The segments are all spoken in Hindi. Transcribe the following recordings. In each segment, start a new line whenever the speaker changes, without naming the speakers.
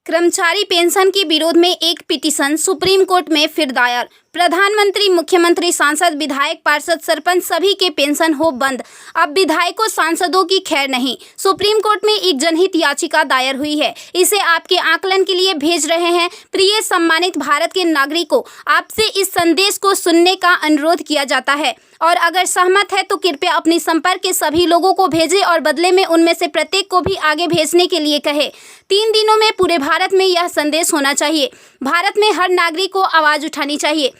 कर्मचारी पेंशन के विरोध में एक पिटीशन सुप्रीम कोर्ट में फिर दायर। प्रधानमंत्री, मुख्यमंत्री, सांसद, विधायक, पार्षद, सरपंच सभी के पेंशन हो बंद। अब विधायकों, सांसदों की खैर नहीं। सुप्रीम कोर्ट में एक जनहित याचिका दायर हुई है। इसे आपके आकलन के लिए भेज रहे हैं। प्रिय सम्मानित भारत के नागरिकों, आपसे इस संदेश को सुनने का अनुरोध किया जाता है और अगर सहमत है तो कृपया अपने संपर्क के सभी लोगों को भेजें और बदले में उनमें से प्रत्येक को भी आगे भेजने के लिए कहें। 3 दिनों में पूरे भारत में यह संदेश होना चाहिए। भारत में हर नागरिक को आवाज़ उठानी चाहिए।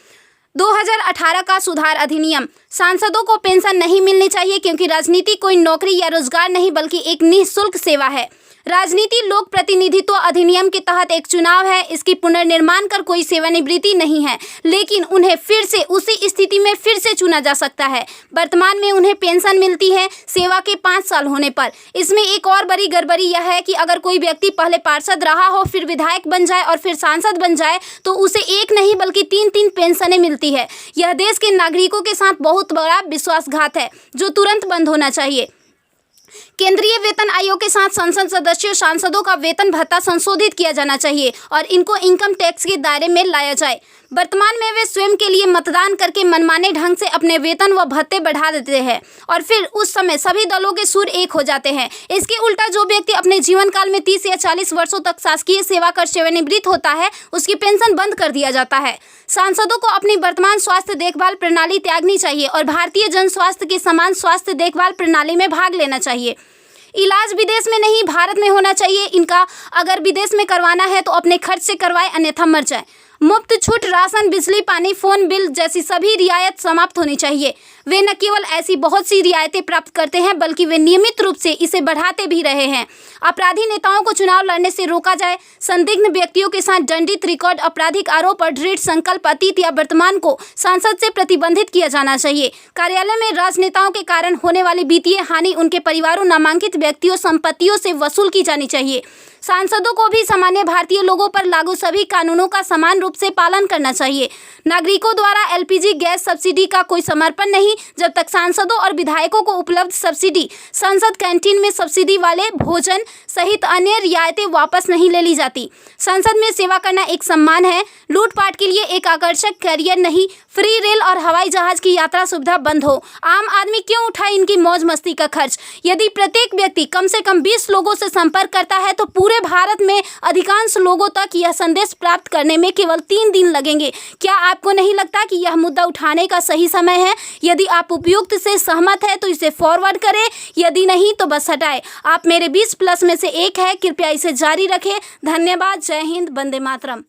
2018 का सुधार अधिनियम। सांसदों को पेंशन नहीं मिलनी चाहिए क्योंकि राजनीति कोई नौकरी या रोजगार नहीं बल्कि एक निःशुल्क सेवा है। राजनीति लोक प्रतिनिधित्व अधिनियम के तहत एक चुनाव है। इसकी पुनर्निर्माण कर कोई सेवानिवृत्ति नहीं है, लेकिन उन्हें फिर से उसी स्थिति में फिर से चुना जा सकता है। वर्तमान में उन्हें पेंशन मिलती है सेवा के 5 साल होने पर। इसमें एक और बड़ी गड़बड़ी यह है कि अगर कोई व्यक्ति पहले पार्षद रहा हो, फिर विधायक बन जाए और फिर सांसद बन जाए तो उसे एक नहीं बल्कि 3-3 पेंशनें मिलती है। यह देश के नागरिकों के साथ बहुत बड़ा विश्वासघात है जो तुरंत बंद होना चाहिए। केंद्रीय वेतन आयोग के साथ संसद सदस्यों, सांसदों का वेतन भत्ता संशोधित किया जाना चाहिए और इनको इनकम टैक्स के दायरे में लाया जाए। वर्तमान में वे स्वयं के लिए मतदान करके मनमाने ढंग से अपने वेतन व भत्ते बढ़ा देते हैं और फिर उस समय सभी दलों के सुर एक हो जाते हैं। इसके उल्टा जो व्यक्ति अपने जीवन काल में 30 या 40 वर्षों तक शासकीय सेवा कर सेवानिवृत्त होता है, उसकी पेंशन बंद कर दिया जाता है। सांसदों को अपनी वर्तमान स्वास्थ्य देखभाल प्रणाली त्यागनी चाहिए और भारतीय जन स्वास्थ्य के समान स्वास्थ्य देखभाल प्रणाली में भाग लेना चाहिए। इलाज विदेश में नहीं, भारत में होना चाहिए इनका। अगर विदेश में करवाना है तो अपने खर्च से करवाए, अन्यथा मर जाए। मुफ्त छूट, राशन, बिजली, पानी, फोन बिल जैसी सभी रियायत समाप्त होनी चाहिए। वे न केवल ऐसी बहुत सी रियायतें प्राप्त करते हैं बल्कि वे नियमित रूप से इसे बढ़ाते भी रहे हैं। अपराधी नेताओं को चुनाव लड़ने से रोका जाए। संदिग्ध व्यक्तियों के साथ दंडित रिकॉर्ड, आपराधिक आरोप और दृढ़ संकल्प अतीत या वर्तमान को संसद से प्रतिबंधित किया जाना चाहिए। कार्यालय में राजनेताओं के कारण होने वाली वित्तीय हानि उनके परिवारों, नामांकित व्यक्तियों, संपत्तियों से वसूल की जानी चाहिए। सांसदों को भी सामान्य भारतीय लोगों पर लागू सभी कानूनों का समान रूप से पालन करना चाहिए। नागरिकों द्वारा एलपीजी गैस सब्सिडी का कोई समर्पण नहीं जब तक सांसदों और विधायकों को उपलब्ध सब्सिडी, संसद कैंटीन में सब्सिडी वाले भोजन सहित अन्य रियायतें वापस नहीं ले ली जाती। संसद में सेवा करना एक सम्मान है, लूटपाट के लिए एक आकर्षक करियर नहीं। फ्री रेल और हवाई जहाज की यात्रा सुविधा बंद हो। आम आदमी क्यों उठाए इनकी मौज मस्ती का खर्च? यदि प्रत्येक व्यक्ति कम से कम 20 लोगों से संपर्क करता है तो पूरे भारत में अधिकांश लोगों तक यह संदेश प्राप्त करने में केवल 3 दिन लगेंगे। क्या आपको नहीं लगता कि यह मुद्दा उठाने का सही समय है? यदि आप उपयुक्त से सहमत है तो इसे फॉरवर्ड करें, यदि नहीं तो बस हटाएं। आप मेरे 20+ में से एक है। कृपया इसे जारी रखें। धन्यवाद। जय हिंद। वंदे मातरम।